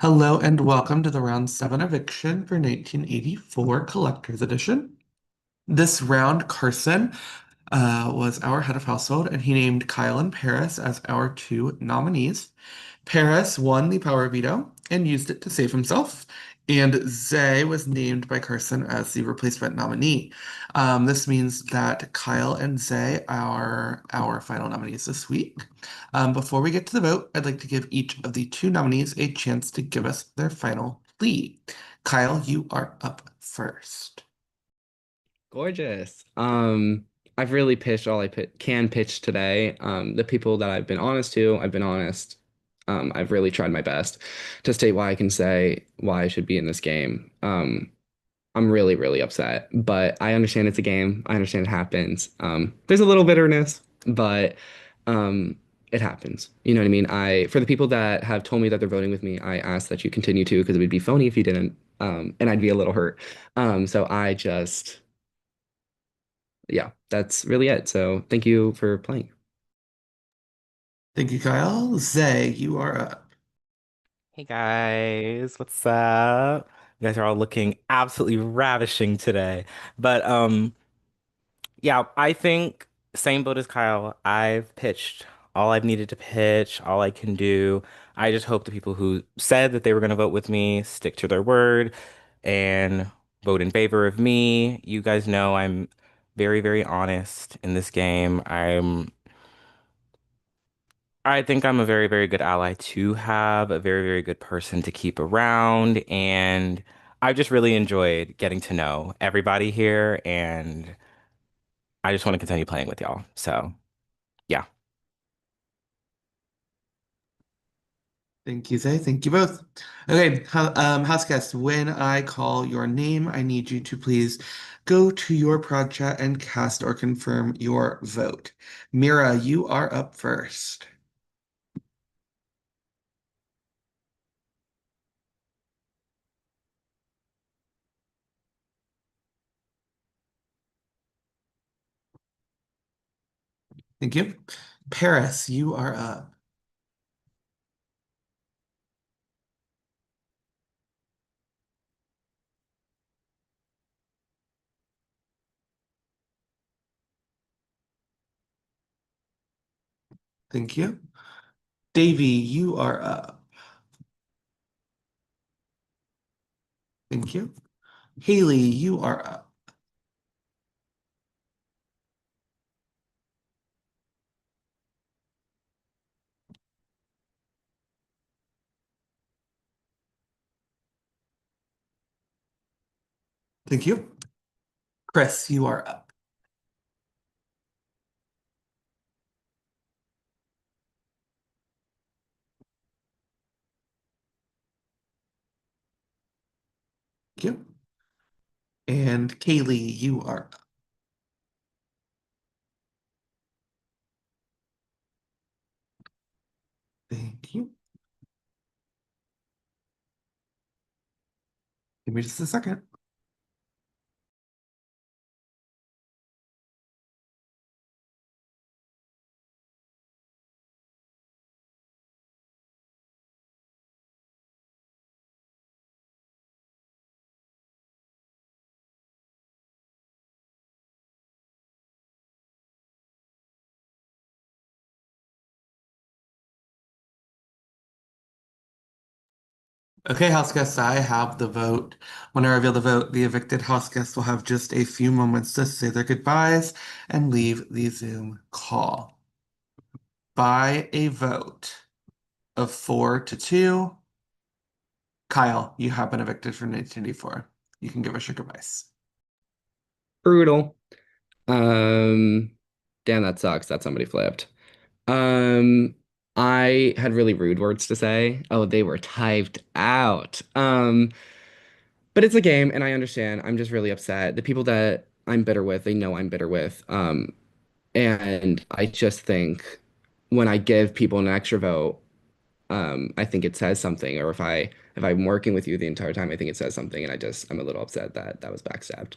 Hello and welcome to the round 7 eviction for 1984 Collector's Edition. This round, Carson was our head of household, and he named Kyle and Paris as our two nominees. Paris won the power veto and used it to save himself, and Zay was named by Carson as the replacement nominee. This means that Kyle and Zay are our final nominees this week. Before we get to the vote, I'd like to give each of the two nominees a chance to give us their final plea. Kyle, you are up first. Gorgeous. I've really pitched all can pitch today. The people that I've been honest to, I've been honest. I've really tried my best to state why I can say why I should be in this game. I'm really, really upset, but I understand it's a game. I understand it happens. There's a little bitterness, but it happens. You know what I mean? For the people that have told me that they're voting with me, I ask that you continue to because it would be phony if you didn't. And I'd be a little hurt. So I just yeah, that's really it. So thank you for playing. Thank you, Kyle. Zay, you are up. Hey guys, what's up? You guys are all looking absolutely ravishing today. But yeah, I think same boat as Kyle. I've pitched all I've needed to pitch, all I can do. I just hope the people who said that they were going to vote with me stick to their word and vote in favor of me. You guys know I'm very, very honest in this game. I think I'm a very, very good ally to have, a very, very good person to keep around, and I've just really enjoyed getting to know everybody here, and I just want to continue playing with y'all. So, yeah. Thank you, Zay. Thank you both. Okay, house guests, when I call your name, I need you to please go to your prod chat and cast or confirm your vote. Mira, you are up first. Thank you. Paris, you are up. Thank you. Davy, you are up. Thank you. Haley, you are up. Thank you. Chris, you are up. Thank you. And Kaylee, you are up. Thank you. Give me just a second. Okay, house guests, I have the vote. When I reveal the vote, the evicted house guests will have just a few moments to say their goodbyes and leave the Zoom call. By a vote of 4-2, Kyle, you have been evicted from 1984. You can give us your goodbyes. Brutal. Um, Damn, that sucks that somebody flipped. Um, I had really rude words to say. Oh, they were typed out. But it's a game and I understand. I'm just really upset. The people that I'm bitter with, they know I'm bitter with. And I just think when I give people an extra vote, I think it says something. Or if I'm working with you the entire time, I think it says something, and I'm a little upset that that was backstabbed.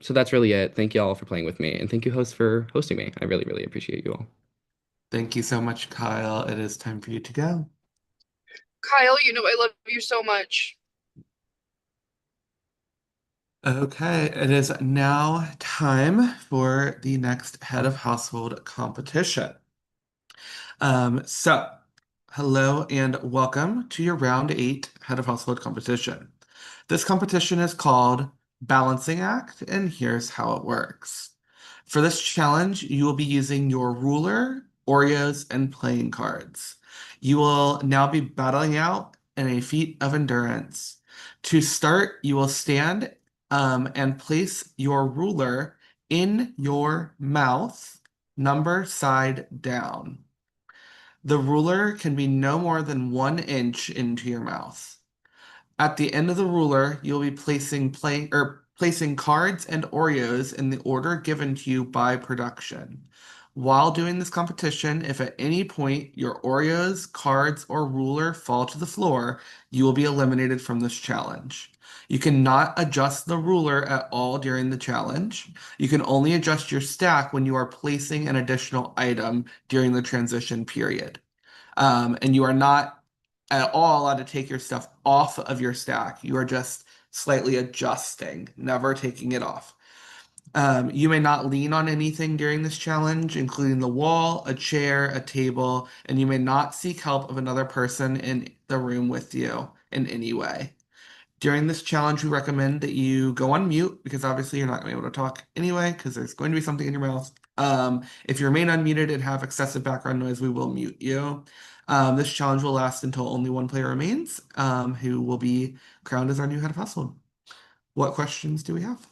So that's really it. Thank you all for playing with me, and thank you, host, for hosting me. I really, really appreciate you all. Thank you so much, Kyle. It is time for you to go. Kyle, you know I love you so much. Okay, it is now time for the next head of household competition. So, hello and welcome to your round eight head of household competition. This competition is called Balancing Act, and here's how it works. For this challenge, you will be using your ruler, Oreos, and playing cards. You will now be battling out in a feat of endurance. To start, you will stand and place your ruler in your mouth, number side down. The ruler can be no more than 1 inch into your mouth. At the end of the ruler, you'll be placing cards and Oreos in the order given to you by production. While doing this competition, if at any point your Oreos, cards, or ruler fall to the floor, you will be eliminated from this challenge. You cannot adjust the ruler at all during the challenge. You can only adjust your stack when you are placing an additional item during the transition period. And you are not at all allowed to take your stuff off of your stack. You are just slightly adjusting, never taking it off. You may not lean on anything during this challenge, including the wall, a chair, a table, and you may not seek help of another person in the room with you in any way. During this challenge, we recommend that you go on mute because obviously you're not going to be able to talk anyway because there's going to be something in your mouth. If you remain unmuted and have excessive background noise, we will mute you. This challenge will last until only one player remains, who will be crowned as our new head of household. What questions do we have?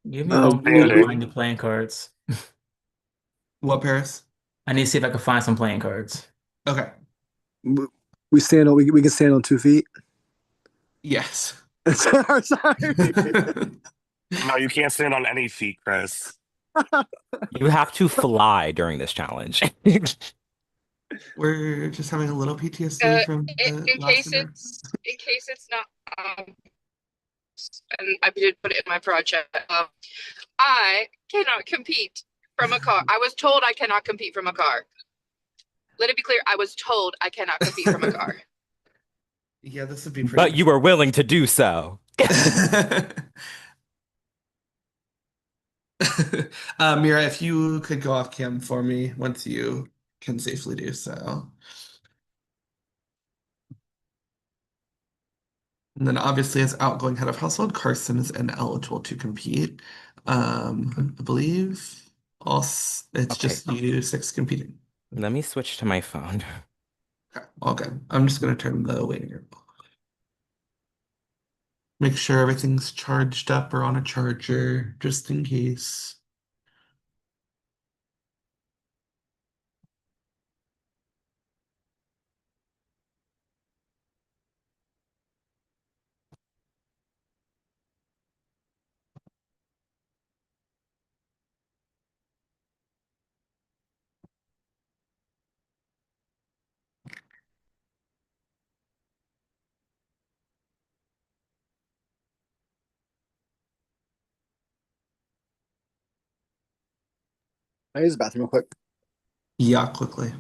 Give me a moment while I Standing. find the playing cards. What, Paris? I need to see if I can find some playing cards. Okay. We can stand on 2 feet. Yes. Sorry. No, you can't stand on any feet, Chris. You have to fly during this challenge. We're just having a little PTSD Uh, from the in last case winter. it's not, and I did put it in my project. I cannot compete from a car. I was told I cannot compete from a car. Let it be clear, I was told I cannot compete from a car. Yeah, this would be pretty But you were willing to do so. Mira, if you could go off cam for me once you can safely do so. And then obviously as outgoing head of household, Carson is ineligible to compete. I believe it's Okay, just you six competing. let me switch to my phone. Okay, all good. I'm just gonna turn the waiting room off. Make sure everything's charged up or on a charger, just in case. I use the bathroom real quick. Yeah, quickly.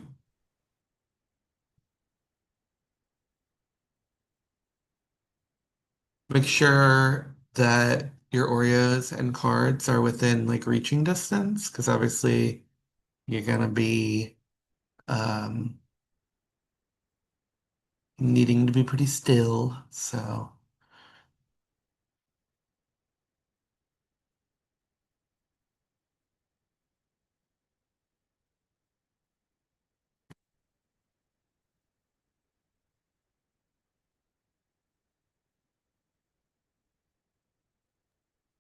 Make sure that your Oreos and cards are within like reaching distance, because obviously you're gonna be um needing to be pretty still. So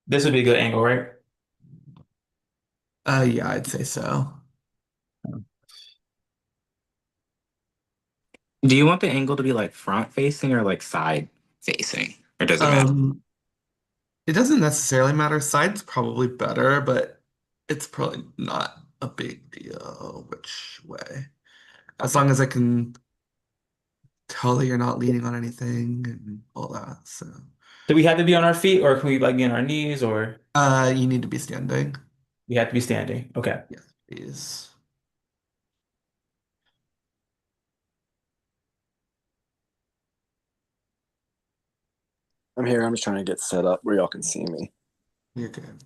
This would be a good angle, right? yeah, I'd say so. Do you want the angle to be like front facing or like side facing? Or does it matter? It doesn't necessarily matter. Side's probably better, but it's probably not a big deal which way. As long as I can tell that you're not leaning on anything and all that. So Do we have to be on our feet or can we like be on our knees or you need to be standing. we have to be standing? Okay. Yes, please. I'm here. I'm just trying to get set up where y'all can see me. You're good.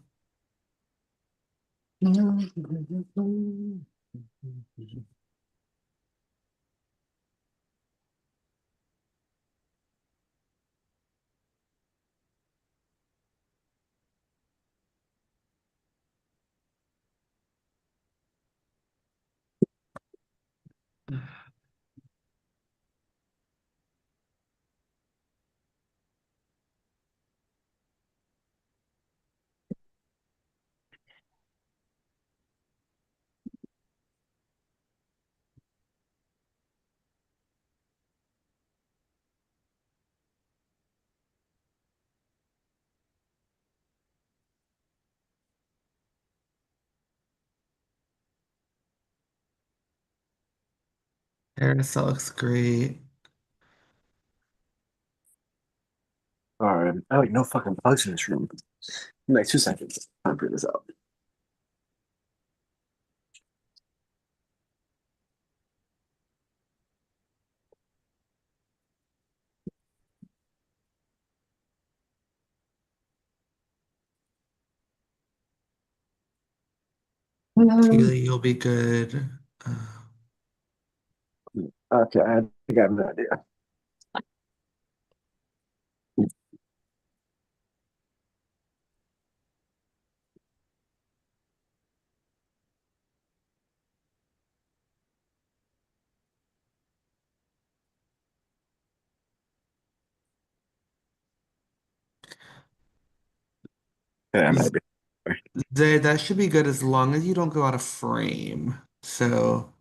Paris, that looks great. All right. I like no fucking bugs in this room. Like 2 seconds. I'll figure this out. Keely, you'll be good. Uh, Okay, I think I have an idea. Okay, I might be. Zay, that should be good as long as you don't go out of frame. So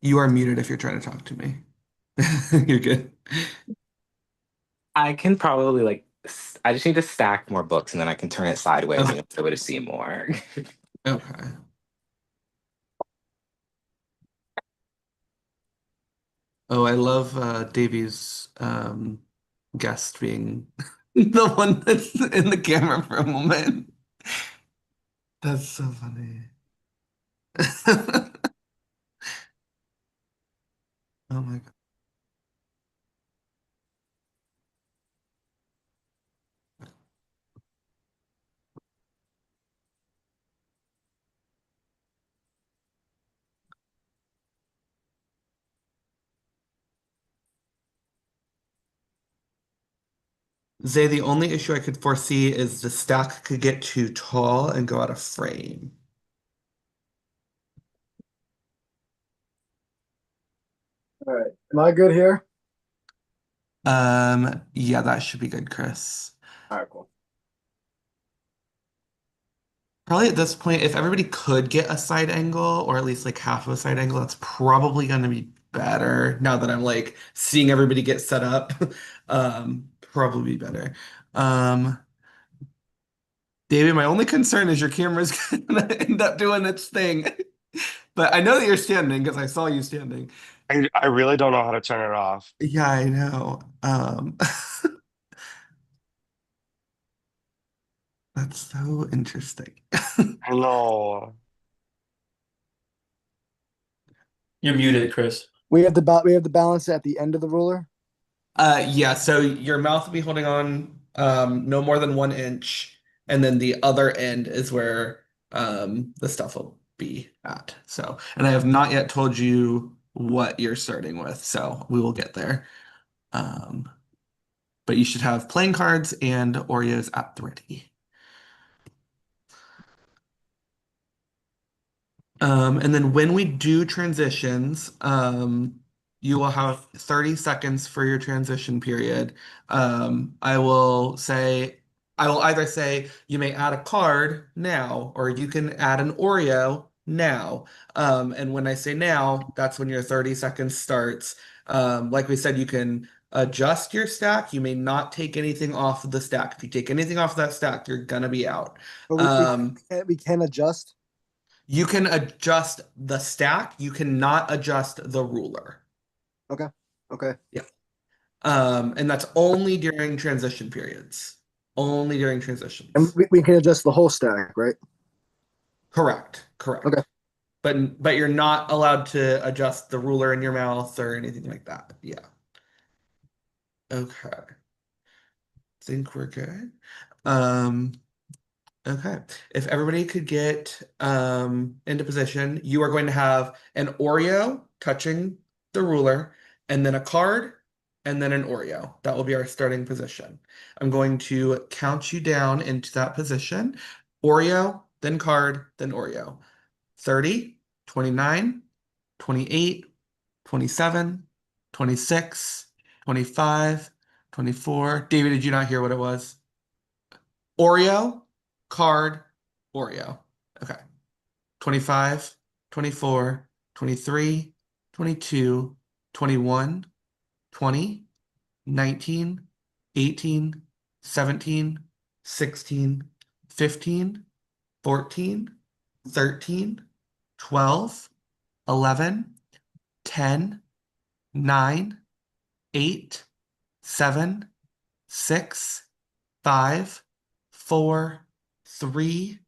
you are muted if you're trying to talk to me. You're good. I can probably I just need to stack more books and then I can turn it sideways and Okay. you'll be able to see more. Okay. Oh, I love Davy's guest being the one that's in the camera for a moment. That's so funny. Oh my God. Zay, the only issue I could foresee is the stack could get too tall and go out of frame. All right. Am I good here? Yeah, that should be good, Chris. All right, cool. Probably at this point, if everybody could get a side angle, or at least like half of a side angle, that's probably going to be better now that I'm like seeing everybody get set up. Probably be better. Um, David, my only concern is your camera's gonna end up doing its thing. But I know that you're standing because I saw you standing. I really don't know how to turn it off. Yeah, I know. That's so interesting. I know. You're muted, Chris. We have the balance at the end of the ruler. Yeah, so your mouth will be holding on no more than 1 inch, and then the other end is where the stuff will be at. So, and I have not yet told you what you're starting with, so we will get there. Um, but you should have playing cards and Oreos at the ready. And then when we do transitions, you will have 30 seconds for your transition period. I will say, I will either say you may add a card now, or you can add an Oreo now. And when I say now, that's when your 30 seconds starts. Like we said, you can adjust your stack. You may not take anything off of the stack. If you take anything off that stack, you're gonna be out. But Um, we can adjust. you can adjust the stack. You cannot adjust the ruler. Okay. Okay. Yeah. And that's only during transition periods. Only during And transitions. we can adjust the whole stack, right? Correct. Okay. Correct. But you're not allowed to adjust the ruler in your mouth or anything like that. Yeah. Okay. Think we're good. Um, okay. If everybody could get into position, you are going to have an Oreo touching the ruler, and then a card, and then an Oreo. That will be our starting position. I'm going to count you down into that position. Oreo, then card, then Oreo. 30, 29, 28, 27, 26, 25, 24. David, did you not hear what it was? Oreo, card, Oreo. Okay. 25, 24, 23, 22, 21, 20, 19, 18, 17, 16, 15, 14, 13, 12, 11, 10, 9, 8, 7, 6, 5, 4, 3,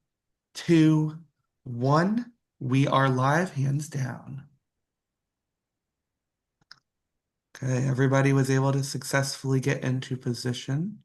2, 1. We are live, hands down. Okay, everybody was able to successfully get into position.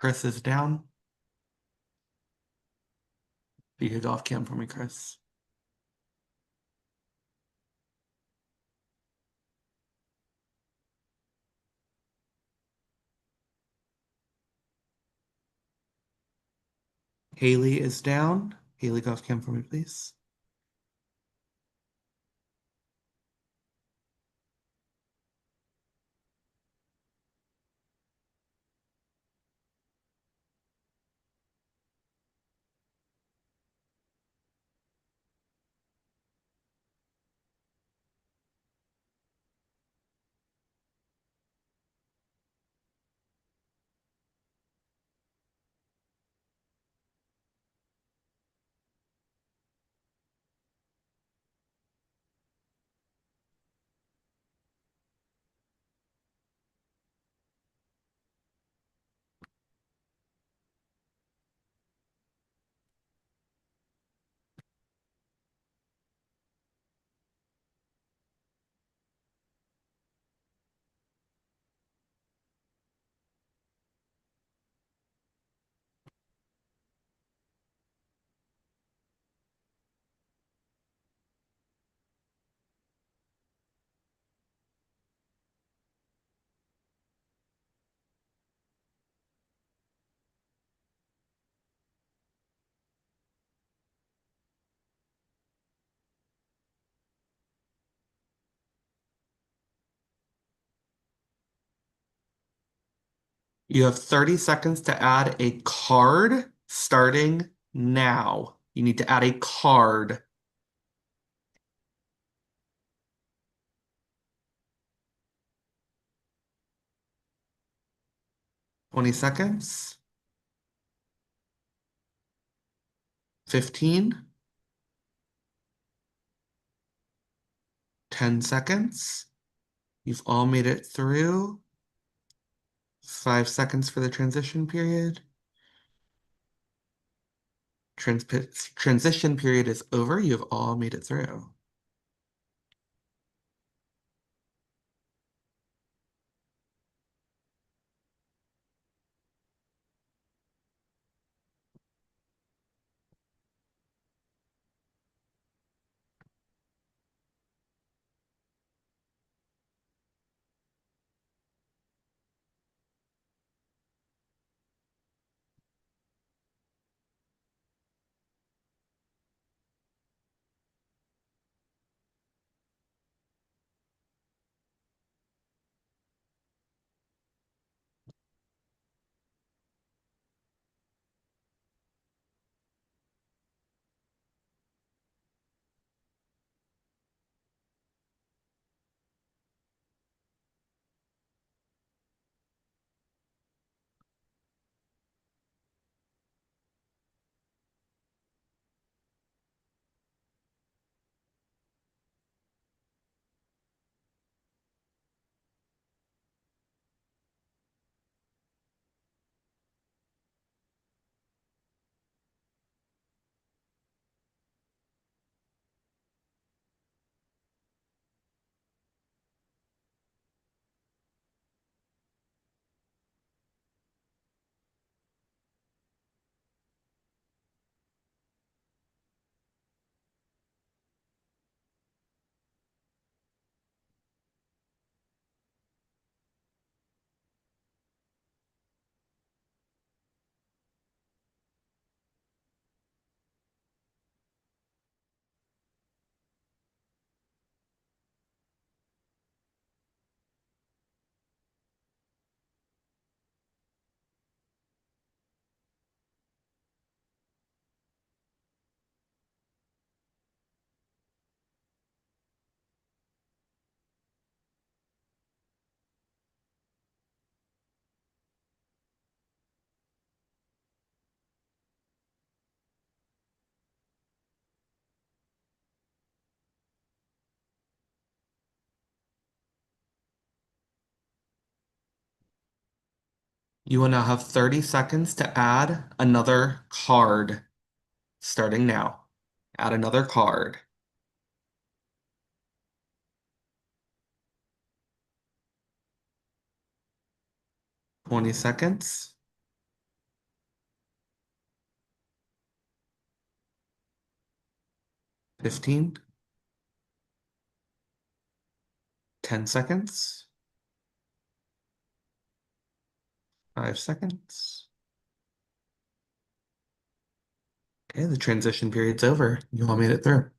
Chris is down. You could go off cam for me, Chris. Haley is down. Haley, go off cam for me, please. You have 30 seconds to add a card starting now. You need to add a card. 20 seconds. 15. 10 seconds. You've all made it through. 5 seconds for the transition period. Transition period is over. You've all made it through. You will now have 30 seconds to add another card starting now. Add another card. 20 seconds. 15. 10 seconds. 5 seconds. Okay, the transition period's over. You all made it through.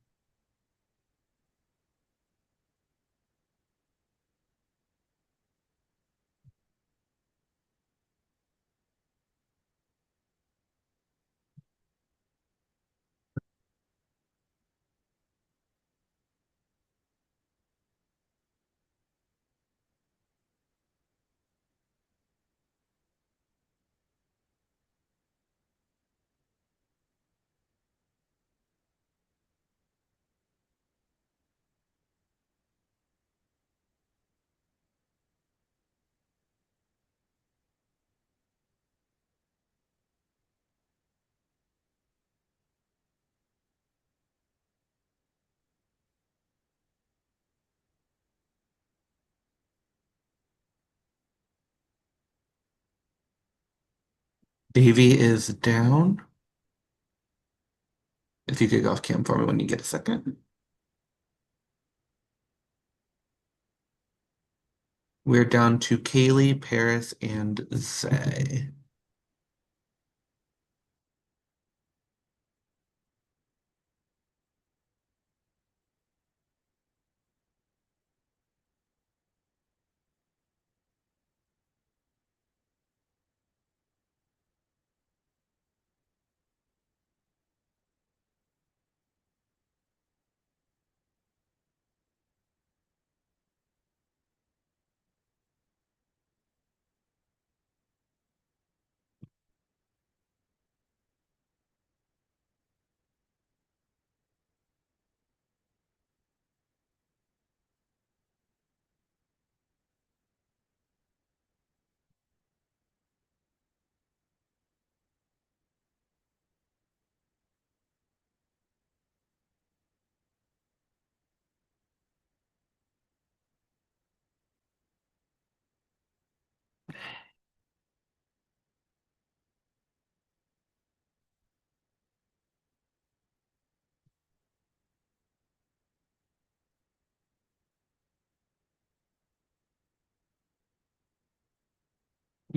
Davy is down. If you could go off cam for me when you get a second. We're down to Kaylee, Paris, and Zay.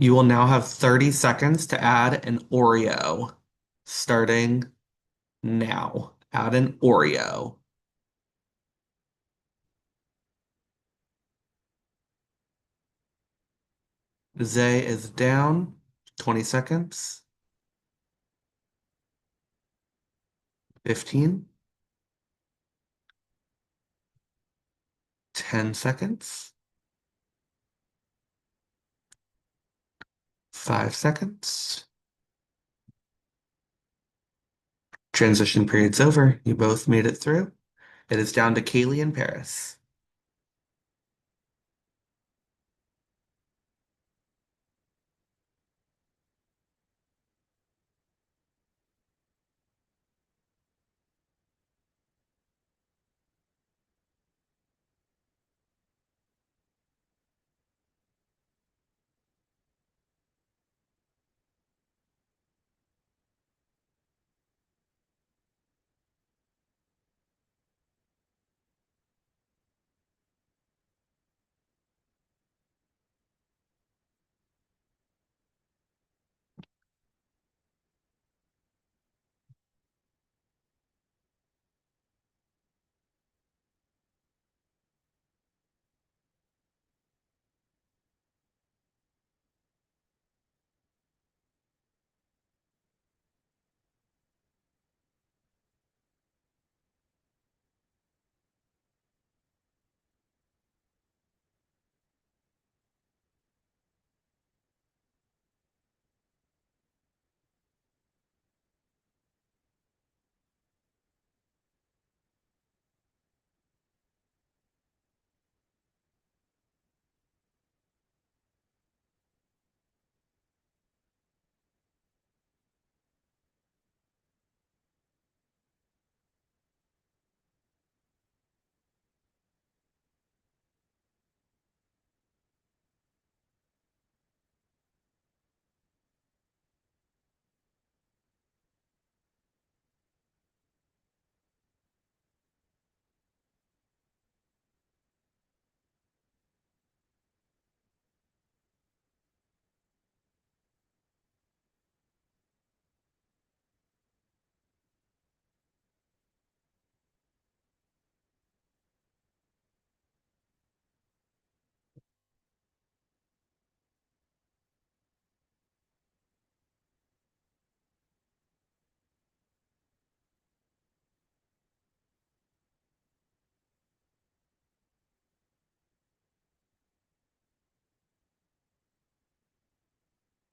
You will now have 30 seconds to add an Oreo. Starting now. Add an Oreo. Zay is down. 20 seconds. 15. 10 seconds. 5 seconds. Transition period's over. You both made it through. It is down to Kaylee and Paris.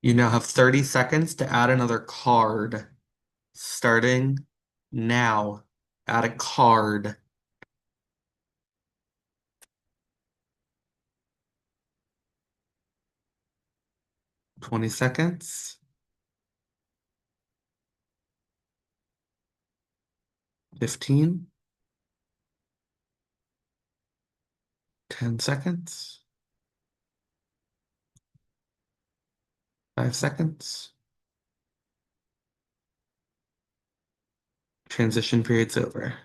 You now have 30 seconds to add another card. Starting now. Add a card. 20 seconds. 15. 10 seconds. 5 seconds. Transition period's over.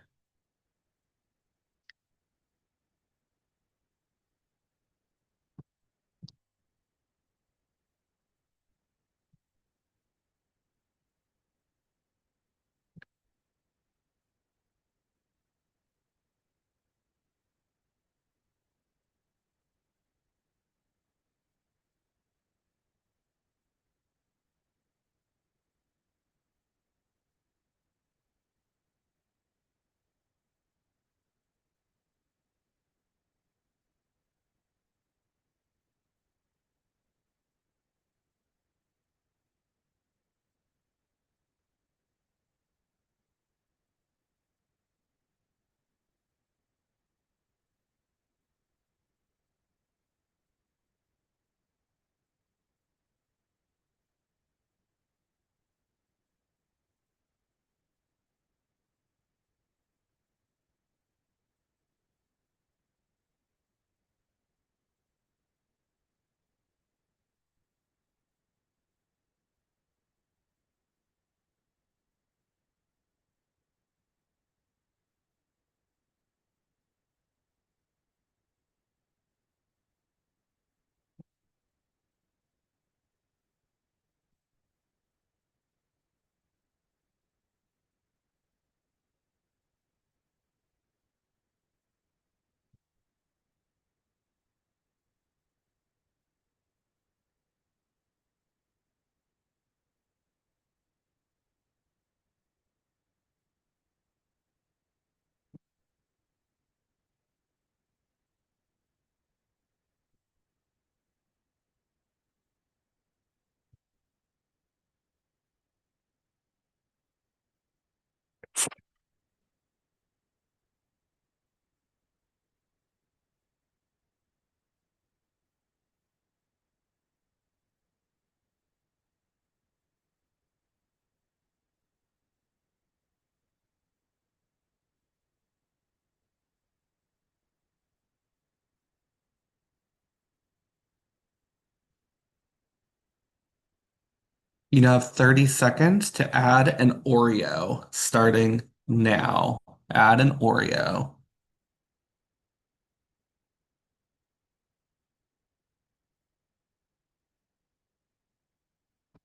You now have 30 seconds to add an Oreo. Starting now. Add an Oreo.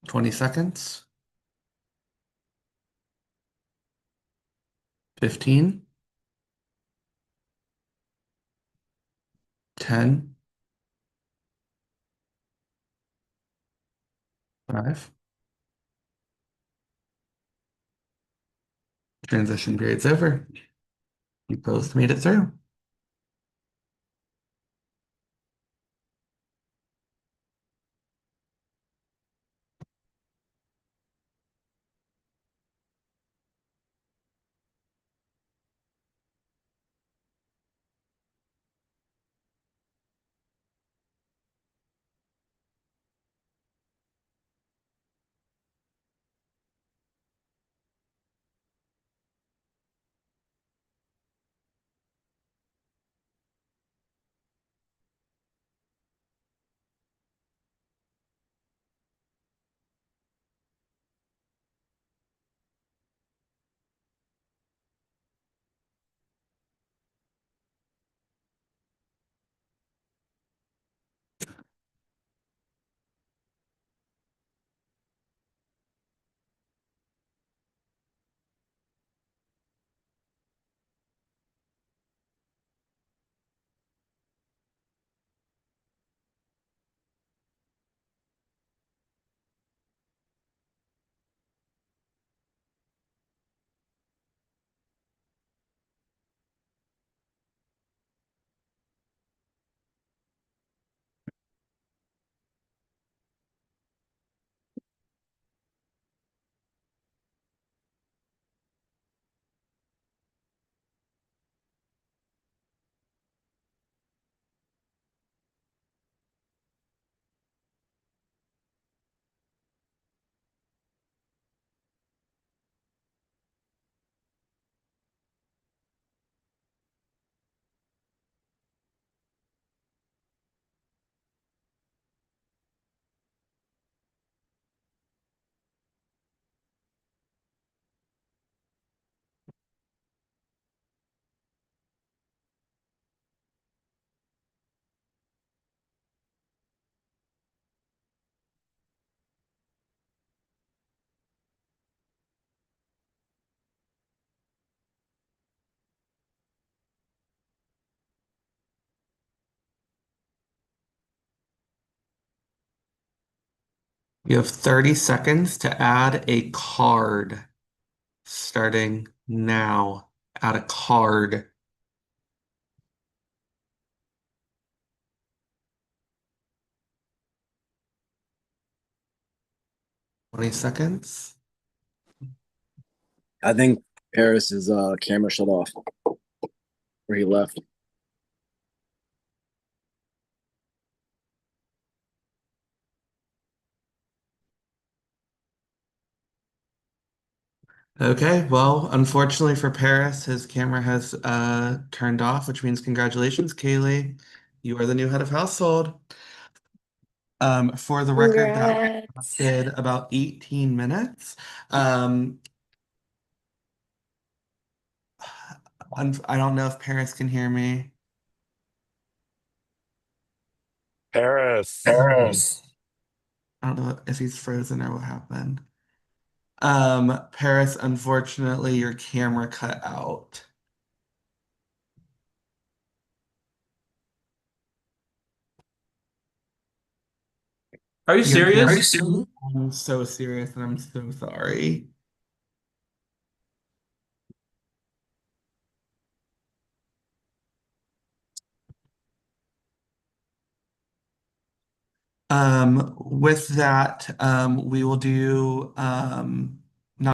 20 seconds. 15. 10. 5. Transition period's over. You both made it through. You have 30 seconds to add a card. Starting now. Add a card. Twenty seconds. I think Paris's camera shut off, or he left. Okay, well, unfortunately for Paris, his camera has turned off, which means congratulations, Kaylee. You are the new head of household. For the record, that Congrats. lasted about 18 minutes. Um, I don't know if Paris can hear me. Paris. I don't know if he's frozen or what happened. Paris, unfortunately, your camera cut out. Are you Your camera, serious? I'm so serious and I'm so sorry. With that, we will do